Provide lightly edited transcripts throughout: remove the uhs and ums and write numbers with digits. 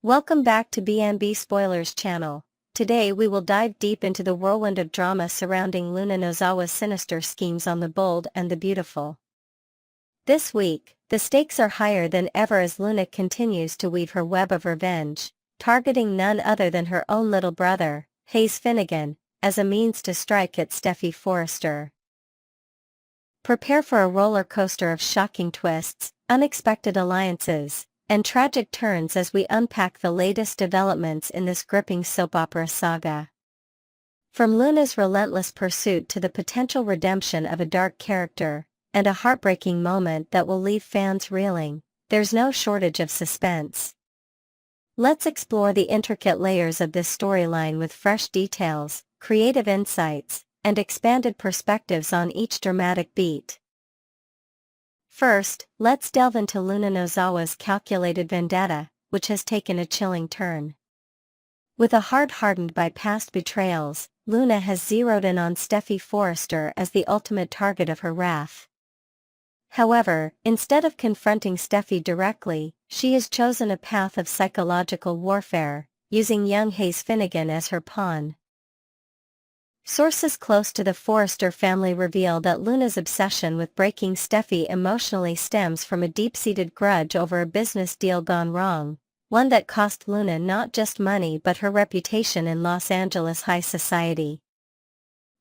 Welcome back to B&B Spoilers channel. Today we will dive deep into the whirlwind of drama surrounding Luna Nozawa's sinister schemes on the bold and the beautiful. This week, the stakes are higher than ever as Luna continues to weave her web of revenge, targeting none other than her own little brother, Hayes Finnegan, as a means to strike at Steffy Forrester. Prepare for a roller coaster of shocking twists, unexpected alliances, and tragic turns as we unpack the latest developments in this gripping soap opera saga. From Luna's relentless pursuit to the potential redemption of a dark character, and a heartbreaking moment that will leave fans reeling, there's no shortage of suspense. Let's explore the intricate layers of this storyline with fresh details, creative insights, and expanded perspectives on each dramatic beat. First, let's delve into Luna Nozawa's calculated vendetta, which has taken a chilling turn. With a heart hardened by past betrayals, Luna has zeroed in on Steffy Forrester as the ultimate target of her wrath. However, instead of confronting Steffy directly, she has chosen a path of psychological warfare, using young Hayes Finnegan as her pawn. Sources close to the Forrester family reveal that Luna's obsession with breaking Steffy emotionally stems from a deep-seated grudge over a business deal gone wrong, one that cost Luna not just money but her reputation in Los Angeles high society.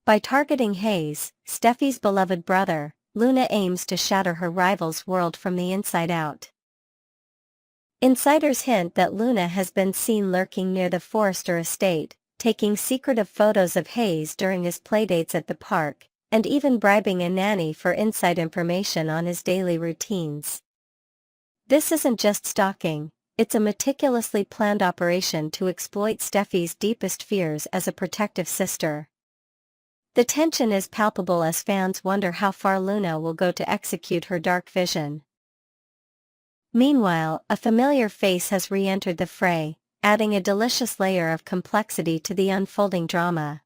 By targeting Hayes, Steffy's beloved brother, Luna aims to shatter her rival's world from the inside out. Insiders hint that Luna has been seen lurking near the Forrester estate, taking secretive photos of Hayes during his playdates at the park, and even bribing a nanny for inside information on his daily routines. This isn't just stalking, it's a meticulously planned operation to exploit Steffy's deepest fears as a protective sister. The tension is palpable as fans wonder how far Luna will go to execute her dark vision. Meanwhile, a familiar face has re-entered the fray, adding a delicious layer of complexity to the unfolding drama.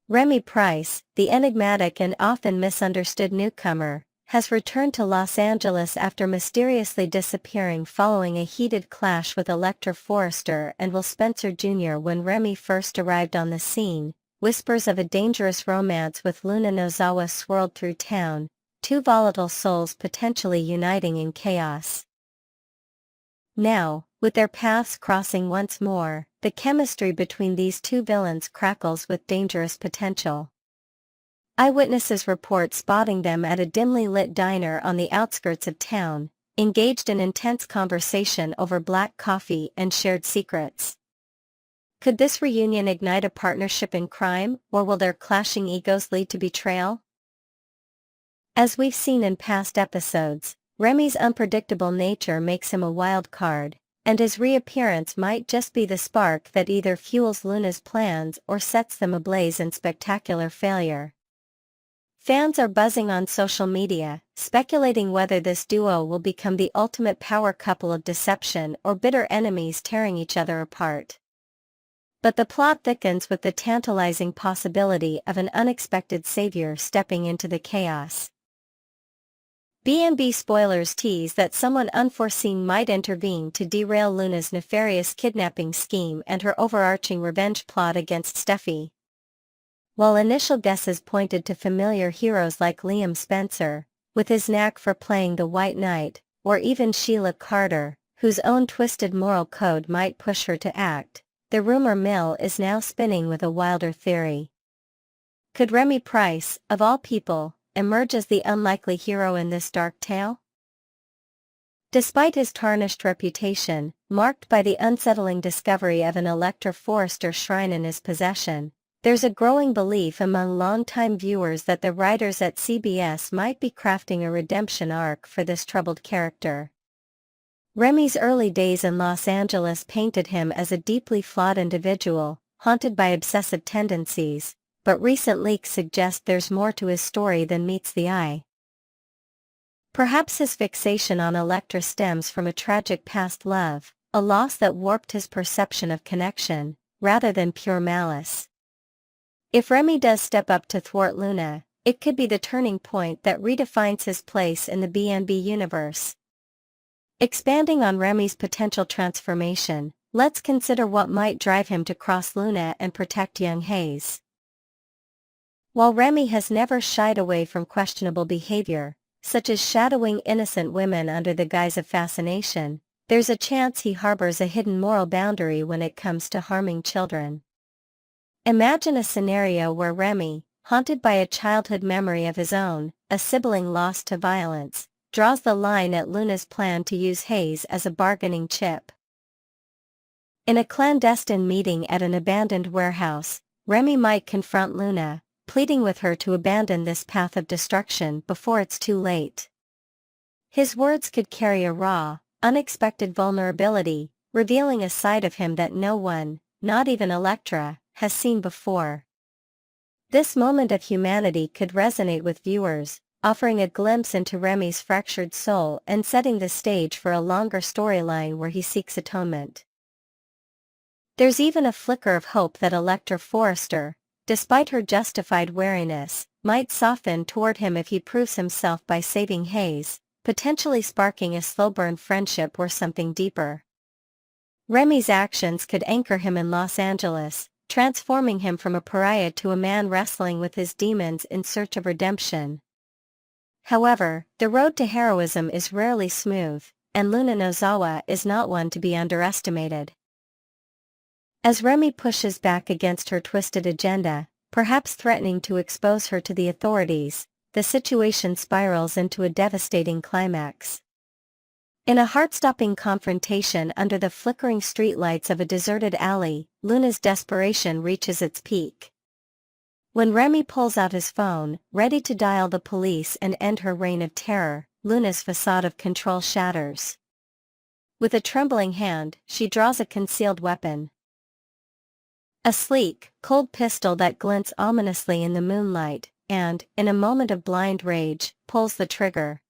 Remy Price, the enigmatic and often misunderstood newcomer, has returned to Los Angeles after mysteriously disappearing following a heated clash with Electra Forrester and Will Spencer Jr. When Remy first arrived on the scene, whispers of a dangerous romance with Luna Nozawa swirled through town, two volatile souls potentially uniting in chaos. Now, with their paths crossing once more, the chemistry between these two villains crackles with dangerous potential. Eyewitnesses report spotting them at a dimly lit diner on the outskirts of town, engaged in intense conversation over black coffee and shared secrets. Could this reunion ignite a partnership in crime, or will their clashing egos lead to betrayal? As we've seen in past episodes, Remy's unpredictable nature makes him a wild card, and his reappearance might just be the spark that either fuels Luna's plans or sets them ablaze in spectacular failure. Fans are buzzing on social media, speculating whether this duo will become the ultimate power couple of deception or bitter enemies tearing each other apart. But the plot thickens with the tantalizing possibility of an unexpected savior stepping into the chaos. B&B Spoilers tease that someone unforeseen might intervene to derail Luna's nefarious kidnapping scheme and her overarching revenge plot against Steffy. While initial guesses pointed to familiar heroes like Liam Spencer, with his knack for playing the White Knight, or even Sheila Carter, whose own twisted moral code might push her to act, the rumor mill is now spinning with a wilder theory. Could Remy Price, of all people, emerge as the unlikely hero in this dark tale? Despite his tarnished reputation, marked by the unsettling discovery of an Electra Forrester shrine in his possession, there's a growing belief among longtime viewers that the writers at CBS might be crafting a redemption arc for this troubled character. Remy's early days in Los Angeles painted him as a deeply flawed individual, haunted by obsessive tendencies, but recent leaks suggest there's more to his story than meets the eye. Perhaps his fixation on Electra stems from a tragic past love, a loss that warped his perception of connection, rather than pure malice. If Remy does step up to thwart Luna, it could be the turning point that redefines his place in the B&B universe. Expanding on Remy's potential transformation, Let's consider what might drive him to cross Luna and protect young Hayes. While Remy has never shied away from questionable behavior, such as shadowing innocent women under the guise of fascination, there's a chance he harbors a hidden moral boundary when it comes to harming children. Imagine a scenario where Remy, haunted by a childhood memory of his own, a sibling lost to violence, draws the line at Luna's plan to use Hayes as a bargaining chip. In a clandestine meeting at an abandoned warehouse, Remy might confront Luna, pleading with her to abandon this path of destruction before it's too late. His words could carry a raw, unexpected vulnerability, revealing a side of him that no one, not even Elektra, has seen before. This moment of humanity could resonate with viewers, offering a glimpse into Remy's fractured soul and setting the stage for a longer storyline where he seeks atonement. There's even a flicker of hope that Elektra Forrester, despite her justified wariness, might soften toward him if he proves himself by saving Hayes, potentially sparking a slow-burn friendship or something deeper. Remy's actions could anchor him in Los Angeles, transforming him from a pariah to a man wrestling with his demons in search of redemption. However, the road to heroism is rarely smooth, and Luna Nozawa is not one to be underestimated. As Remy pushes back against her twisted agenda, perhaps threatening to expose her to the authorities, the situation spirals into a devastating climax. In a heart-stopping confrontation under the flickering streetlights of a deserted alley, Luna's desperation reaches its peak. When Remy pulls out his phone, ready to dial the police and end her reign of terror, Luna's facade of control shatters. With a trembling hand, she draws a concealed weapon. A sleek, cold pistol that glints ominously in the moonlight, and, in a moment of blind rage, pulls the trigger.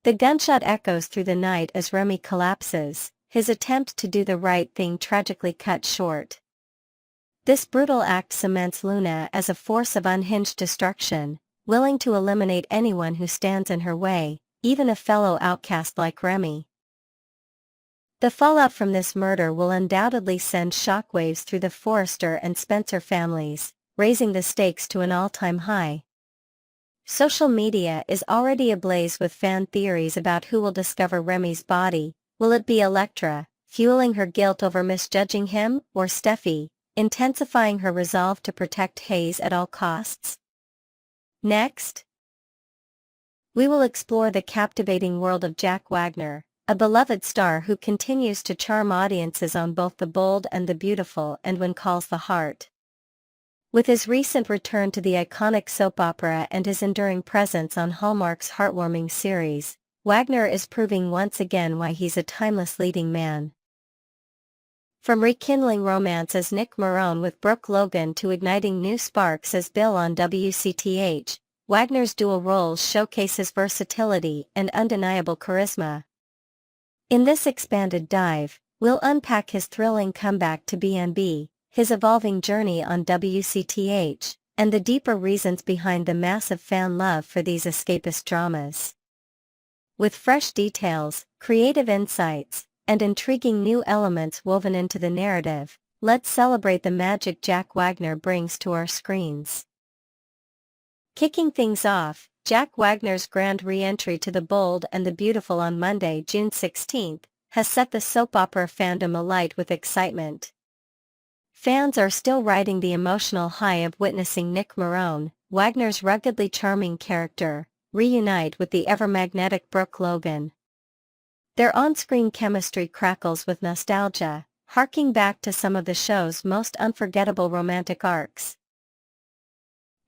The gunshot echoes through the night as Remy collapses, his attempt to do the right thing tragically cut short. This brutal act cements Luna as a force of unhinged destruction, willing to eliminate anyone who stands in her way, even a fellow outcast like Remy. The fallout from this murder will undoubtedly send shockwaves through the Forrester and Spencer families, raising the stakes to an all-time high. Social media is already ablaze with fan theories about who will discover Remy's body. Will it be Elektra, fueling her guilt over misjudging him, or Steffi, intensifying her resolve to protect Hayes at all costs? Next, we will explore the captivating world of Jack Wagner, a beloved star who continues to charm audiences on both The Bold and the Beautiful and When Calls the Heart. With his recent return to the iconic soap opera and his enduring presence on Hallmark's heartwarming series, Wagner is proving once again why he's a timeless leading man. From rekindling romance as Nick Marone with Brooke Logan to igniting new sparks as Bill on WCTH, Wagner's dual roles showcase his versatility and undeniable charisma. In this expanded dive, we'll unpack his thrilling comeback to B&B, his evolving journey on WCTH, and the deeper reasons behind the massive fan love for these escapist dramas. With fresh details, creative insights, and intriguing new elements woven into the narrative, let's celebrate the magic Jack Wagner brings to our screens. Kicking things off, Jack Wagner's grand re-entry to The Bold and the Beautiful on Monday, June 16, has set the soap opera fandom alight with excitement. Fans are still riding the emotional high of witnessing Nick Marone, Wagner's ruggedly charming character, reunite with the ever-magnetic Brooke Logan. Their on-screen chemistry crackles with nostalgia, harking back to some of the show's most unforgettable romantic arcs.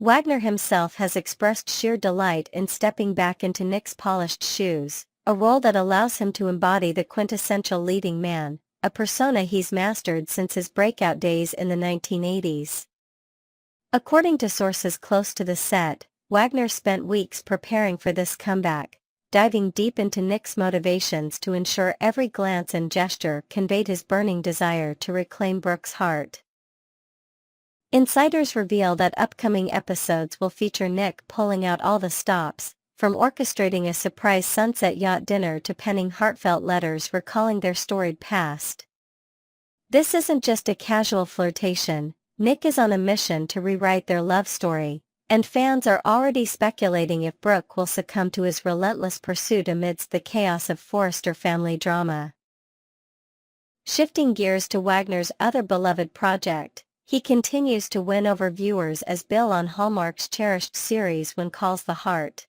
Wagner himself has expressed sheer delight in stepping back into Nick's polished shoes, a role that allows him to embody the quintessential leading man, a persona he's mastered since his breakout days in the 1980s. According to sources close to the set, Wagner spent weeks preparing for this comeback, diving deep into Nick's motivations to ensure every glance and gesture conveyed his burning desire to reclaim Brooke's heart. Insiders reveal that upcoming episodes will feature Nick pulling out all the stops, from orchestrating a surprise sunset yacht dinner to penning heartfelt letters recalling their storied past. This isn't just a casual flirtation. Nick is on a mission to rewrite their love story, and fans are already speculating if Brooke will succumb to his relentless pursuit amidst the chaos of Forrester family drama. Shifting gears to Wagner's other beloved project, he continues to win over viewers as Bill on Hallmark's cherished series When Calls the Heart.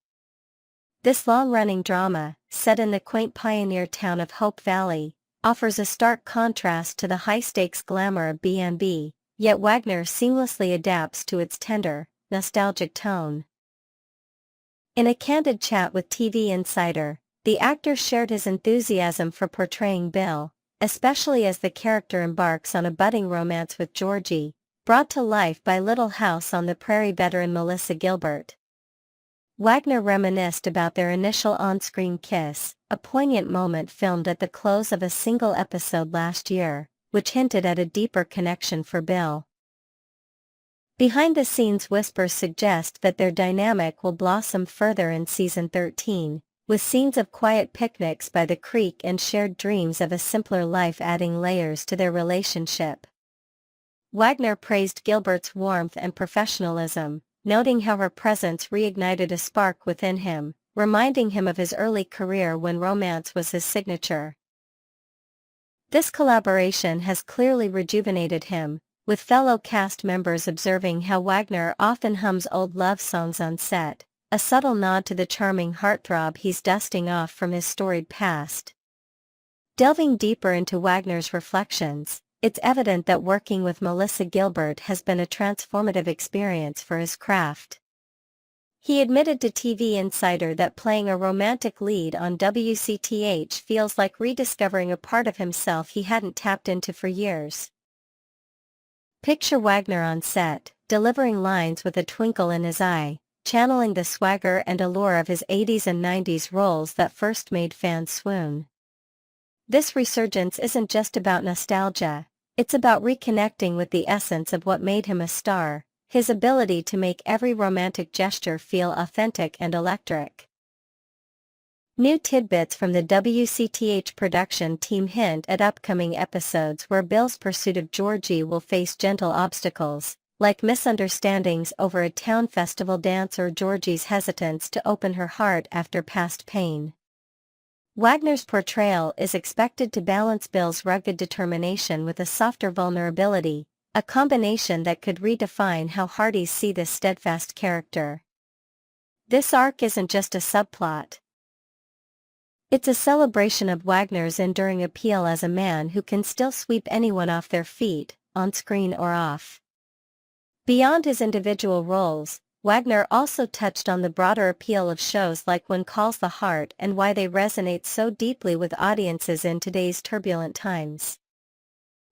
This long-running drama, set in the quaint pioneer town of Hope Valley, offers a stark contrast to the high-stakes glamour of B&B, yet Wagner seamlessly adapts to its tender, nostalgic tone. In a candid chat with TV Insider, the actor shared his enthusiasm for portraying Bill, especially as the character embarks on a budding romance with Georgie, brought to life by Little House on the Prairie veteran Melissa Gilbert. Wagner reminisced about their initial on-screen kiss, a poignant moment filmed at the close of a single episode last year, which hinted at a deeper connection for Bill. Behind-the-scenes whispers suggest that their dynamic will blossom further in season 13, with scenes of quiet picnics by the creek and shared dreams of a simpler life adding layers to their relationship. Wagner praised Gilbert's warmth and professionalism, noting how her presence reignited a spark within him, reminding him of his early career when romance was his signature. This collaboration has clearly rejuvenated him, with fellow cast members observing how Wagner often hums old love songs on set, a subtle nod to the charming heartthrob he's dusting off from his storied past. Delving deeper into Wagner's reflections, it's evident that working with Melissa Gilbert has been a transformative experience for his craft. He admitted to TV Insider that playing a romantic lead on WCTH feels like rediscovering a part of himself he hadn't tapped into for years. Picture Wagner on set, delivering lines with a twinkle in his eye, channeling the swagger and allure of his 80s and 90s roles that first made fans swoon. This resurgence isn't just about nostalgia, it's about reconnecting with the essence of what made him a star, his ability to make every romantic gesture feel authentic and electric. New tidbits from the WCTH production team hint at upcoming episodes where Bill's pursuit of Georgie will face gentle obstacles, like misunderstandings over a town festival dance or Georgie's hesitance to open her heart after past pain. Wagner's portrayal is expected to balance Bill's rugged determination with a softer vulnerability, a combination that could redefine how Hardys see this steadfast character. This arc isn't just a subplot. It's a celebration of Wagner's enduring appeal as a man who can still sweep anyone off their feet, on screen or off. Beyond his individual roles, Wagner also touched on the broader appeal of shows like When Calls the Heart and why they resonate so deeply with audiences in today's turbulent times.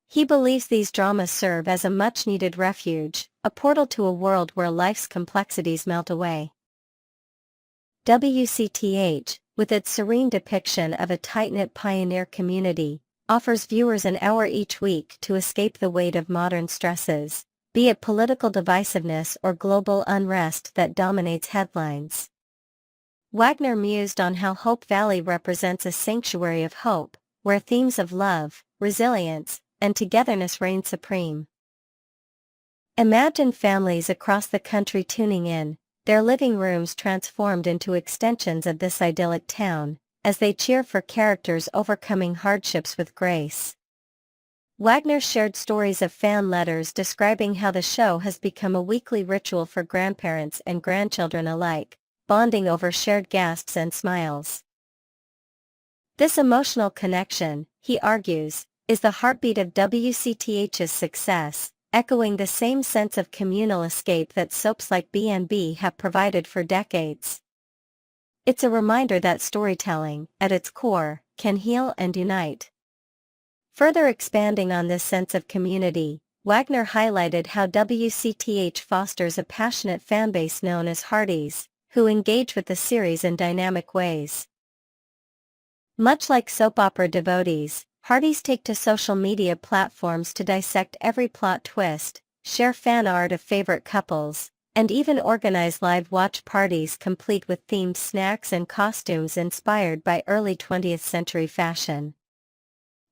He believes these dramas serve as a much-needed refuge, a portal to a world where life's complexities melt away. WCTH, with its serene depiction of a tight-knit pioneer community, offers viewers an hour each week to escape the weight of modern stresses, be it political divisiveness or global unrest that dominates headlines. Wagner mused on how Hope Valley represents a sanctuary of hope, where themes of love, resilience, and togetherness reign supreme. Imagine families across the country tuning in, their living rooms transformed into extensions of this idyllic town, as they cheer for characters overcoming hardships with grace. Wagner shared stories of fan letters describing how the show has become a weekly ritual for grandparents and grandchildren alike, bonding over shared gasps and smiles. This emotional connection, he argues, is the heartbeat of WCTH's success, echoing the same sense of communal escape that soaps like B&B have provided for decades. It's a reminder that storytelling, at its core, can heal and unite. Further expanding on this sense of community, Wagner highlighted how WCTH fosters a passionate fanbase known as Hardys, who engage with the series in dynamic ways. Much like soap opera devotees, Hardys take to social media platforms to dissect every plot twist, share fan art of favorite couples, and even organize live watch parties complete with themed snacks and costumes inspired by early 20th century fashion.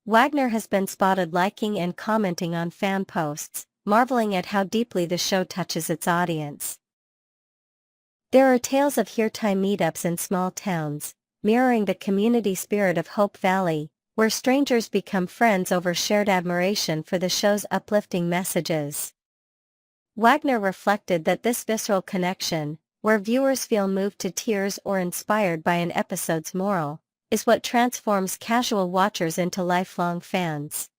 Wagner has been spotted liking and commenting on fan posts, marveling at how deeply the show touches its audience. There are tales of here-time meetups in small towns, mirroring the community spirit of Hope Valley, where strangers become friends over shared admiration for the show's uplifting messages. Wagner reflected that this visceral connection, where viewers feel moved to tears or inspired by an episode's moral, is what transforms casual watchers into lifelong fans.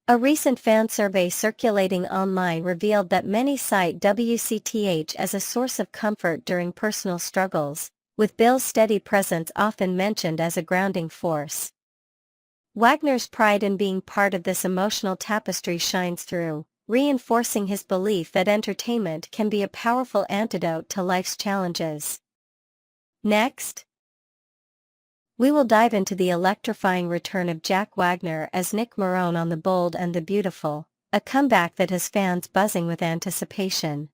A recent fan survey circulating online revealed that many cite WCTH as a source of comfort during personal struggles, with Bill's steady presence often mentioned as a grounding force. Wagner's pride in being part of this emotional tapestry shines through, reinforcing his belief that entertainment can be a powerful antidote to life's challenges. Next, we will dive into the electrifying return of Jack Wagner as Nick Marone on The Bold and the Beautiful, a comeback that has fans buzzing with anticipation.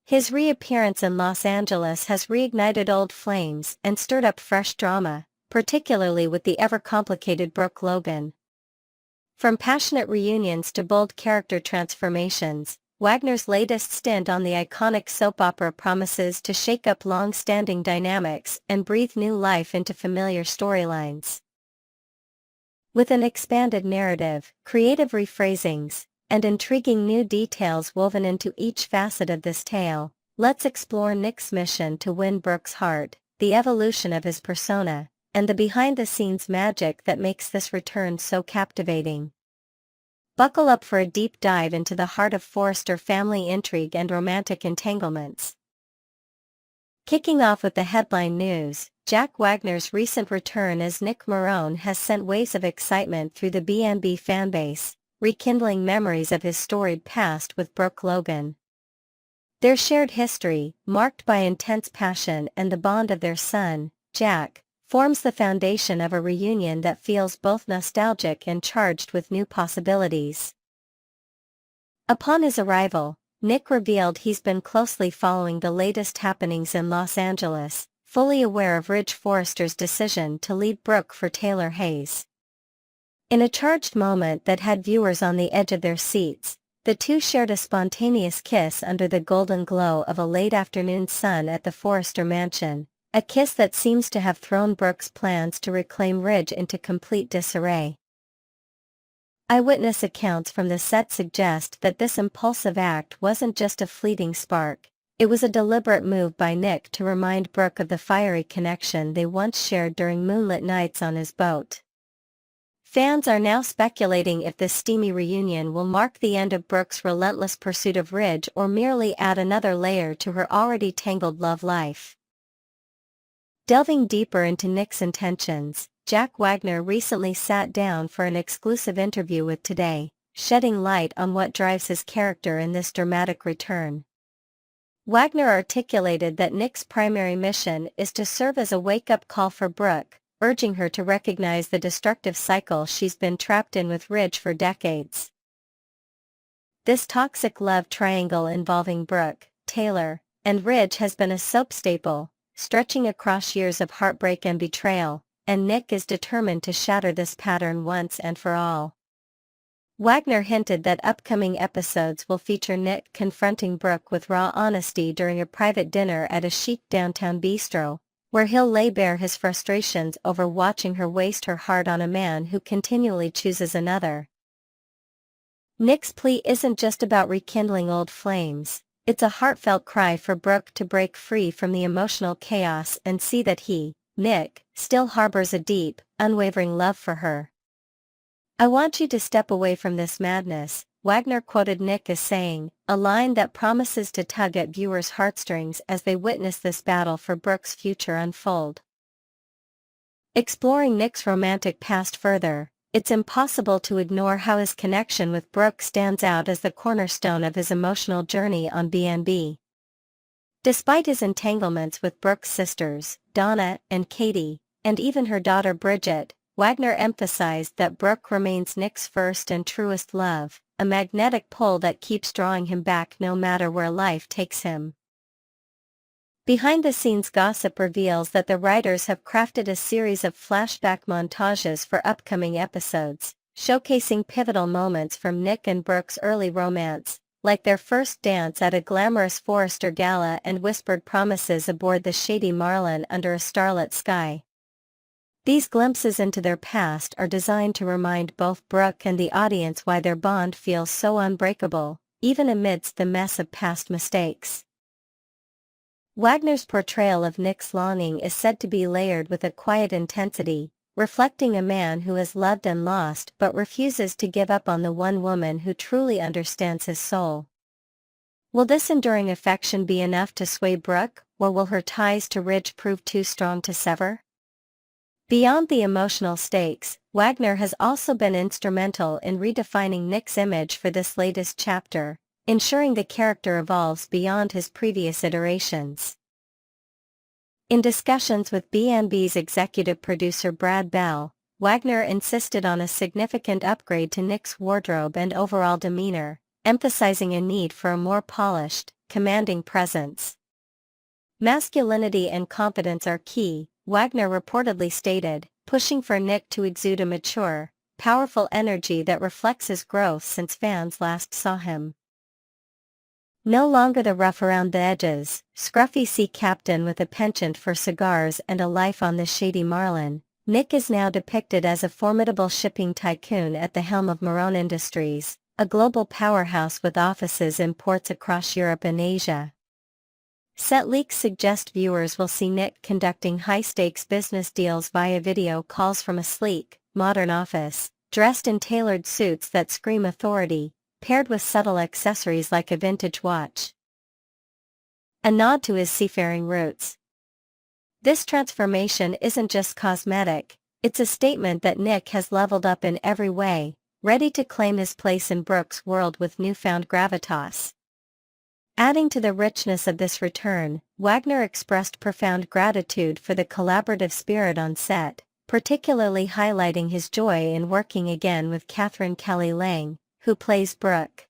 His reappearance in Los Angeles has reignited old flames and stirred up fresh drama, particularly with the ever-complicated Brooke Logan. From passionate reunions to bold character transformations, Wagner's latest stint on the iconic soap opera promises to shake up long-standing dynamics and breathe new life into familiar storylines. With an expanded narrative, creative rephrasings, and intriguing new details woven into each facet of this tale, let's explore Nick's mission to win Brooke's heart, the evolution of his persona, and the behind-the-scenes magic that makes this return so captivating. Buckle up for a deep dive into the heart of Forrester family intrigue and romantic entanglements. Kicking off with the headline news, Jack Wagner's recent return as Nick Marone has sent waves of excitement through the B&B fanbase, rekindling memories of his storied past with Brooke Logan. Their shared history, marked by intense passion and the bond of their son, Jack, forms the foundation of a reunion that feels both nostalgic and charged with new possibilities. Upon his arrival, Nick revealed he's been closely following the latest happenings in Los Angeles, fully aware of Ridge Forrester's decision to leave Brooke for Taylor Hayes. In a charged moment that had viewers on the edge of their seats, the two shared a spontaneous kiss under the golden glow of a late afternoon sun at the Forrester mansion. A kiss that seems to have thrown Brooke's plans to reclaim Ridge into complete disarray. Eyewitness accounts from the set suggest that this impulsive act wasn't just a fleeting spark, it was a deliberate move by Nick to remind Brooke of the fiery connection they once shared during moonlit nights on his boat. Fans are now speculating if this steamy reunion will mark the end of Brooke's relentless pursuit of Ridge or merely add another layer to her already tangled love life. Delving deeper into Nick's intentions, Jack Wagner recently sat down for an exclusive interview with Today, shedding light on what drives his character in this dramatic return. Wagner articulated that Nick's primary mission is to serve as a wake-up call for Brooke, urging her to recognize the destructive cycle she's been trapped in with Ridge for decades. This toxic love triangle involving Brooke, Taylor, and Ridge has been a soap staple, stretching across years of heartbreak and betrayal, and Nick is determined to shatter this pattern once and for all. Wagner hinted that upcoming episodes will feature Nick confronting Brooke with raw honesty during a private dinner at a chic downtown bistro, where he'll lay bare his frustrations over watching her waste her heart on a man who continually chooses another. Nick's plea isn't just about rekindling old flames. It's a heartfelt cry for Brooke to break free from the emotional chaos and see that he, Nick, still harbors a deep, unwavering love for her. "I want you to step away from this madness," Wagner quoted Nick as saying, a line that promises to tug at viewers' heartstrings as they witness this battle for Brooke's future unfold. Exploring Nick's romantic past further, it's impossible to ignore how his connection with Brooke stands out as the cornerstone of his emotional journey on B&B. Despite his entanglements with Brooke's sisters, Donna and Katie, and even her daughter Bridget, Wagner emphasized that Brooke remains Nick's first and truest love, a magnetic pull that keeps drawing him back no matter where life takes him. Behind-the-scenes gossip reveals that the writers have crafted a series of flashback montages for upcoming episodes, showcasing pivotal moments from Nick and Brooke's early romance, like their first dance at a glamorous Forrester gala and whispered promises aboard the shady Marlin under a starlit sky. These glimpses into their past are designed to remind both Brooke and the audience why their bond feels so unbreakable, even amidst the mess of past mistakes. Wagner's portrayal of Nick's longing is said to be layered with a quiet intensity, reflecting a man who has loved and lost but refuses to give up on the one woman who truly understands his soul. Will this enduring affection be enough to sway Brooke, or will her ties to Ridge prove too strong to sever? Beyond the emotional stakes, Wagner has also been instrumental in redefining Nick's image for this latest chapter, ensuring the character evolves beyond his previous iterations. In discussions with B&B's executive producer Brad Bell, Wagner insisted on a significant upgrade to Nick's wardrobe and overall demeanor, emphasizing a need for a more polished, commanding presence. Masculinity and confidence are key, Wagner reportedly stated, pushing for Nick to exude a mature, powerful energy that reflects his growth since fans last saw him. No longer the rough-around-the-edges, scruffy sea captain with a penchant for cigars and a life on the shady Marlin, Nick is now depicted as a formidable shipping tycoon at the helm of Marone Industries, a global powerhouse with offices in ports across Europe and Asia. Set leaks suggest viewers will see Nick conducting high-stakes business deals via video calls from a sleek, modern office, dressed in tailored suits that scream authority, paired with subtle accessories like a vintage watch. A nod to his seafaring roots. This transformation isn't just cosmetic, it's a statement that Nick has leveled up in every way, ready to claim his place in Brooke's world with newfound gravitas. Adding to the richness of this return, Wagner expressed profound gratitude for the collaborative spirit on set, particularly highlighting his joy in working again with Catherine Kelly Lang, who plays Brooke.